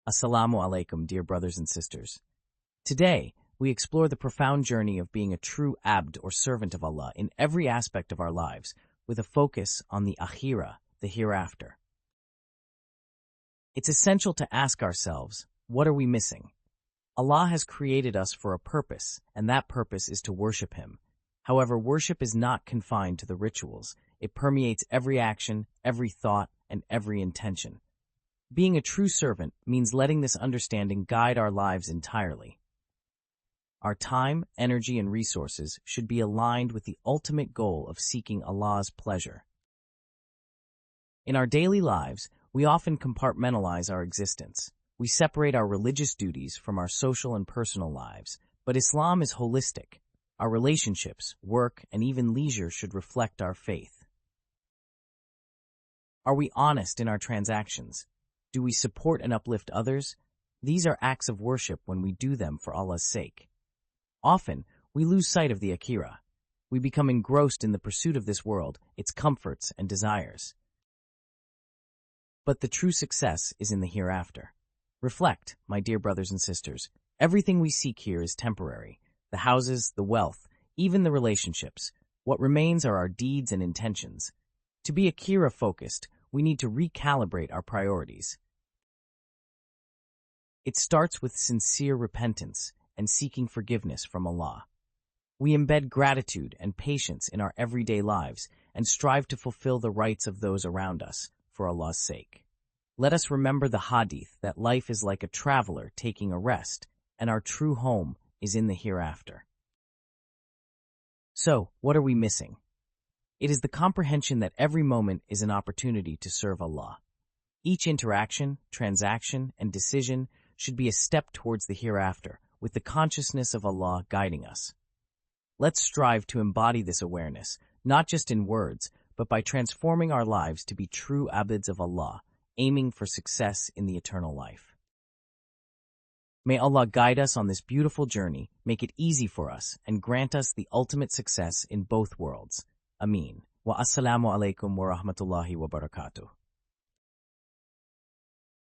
Assalamu alaikum, dear brothers and sisters. Today, we explore the profound journey of being a true abd or servant of Allah in every aspect of our lives, with a focus on the Akhira, the hereafter. It's essential to ask ourselves, what are we missing? Allah has created us for a purpose, and that purpose is to worship Him. However, worship is not confined to the rituals. It permeates every action, every thought, and every intention. Being a true servant means letting this understanding guide our lives entirely. Our time, energy, and resources should be aligned with the ultimate goal of seeking Allah's pleasure. In our daily lives, we often compartmentalize our existence. We separate our religious duties from our social and personal lives, but Islam is holistic. Our relationships, work, and even leisure should reflect our faith. Are we honest in our transactions? Do we support and uplift others? These are acts of worship when we do them for Allah's sake. Often, we lose sight of the Akhira. We become engrossed in the pursuit of this world, its comforts and desires. But the true success is in the hereafter. Reflect, my dear brothers and sisters. Everything we seek here is temporary. The houses, the wealth, even the relationships. What remains are our deeds and intentions. To be Akhira-focused, we need to recalibrate our priorities. It starts with sincere repentance and seeking forgiveness from Allah. We embed gratitude and patience in our everyday lives and strive to fulfill the rights of those around us for Allah's sake. Let us remember the hadith that life is like a traveler taking a rest, and our true home is in the hereafter. So, what are we missing? It is the comprehension that every moment is an opportunity to serve Allah. Each interaction, transaction, and decision should be a step towards the hereafter, with the consciousness of Allah guiding us. Let's strive to embody this awareness, not just in words, but by transforming our lives to be true abids of Allah, aiming for success in the eternal life. May Allah guide us on this beautiful journey, make it easy for us, and grant us the ultimate success in both worlds. Ameen. Wa assalamu alaikum wa rahmatullahi wa barakatuh.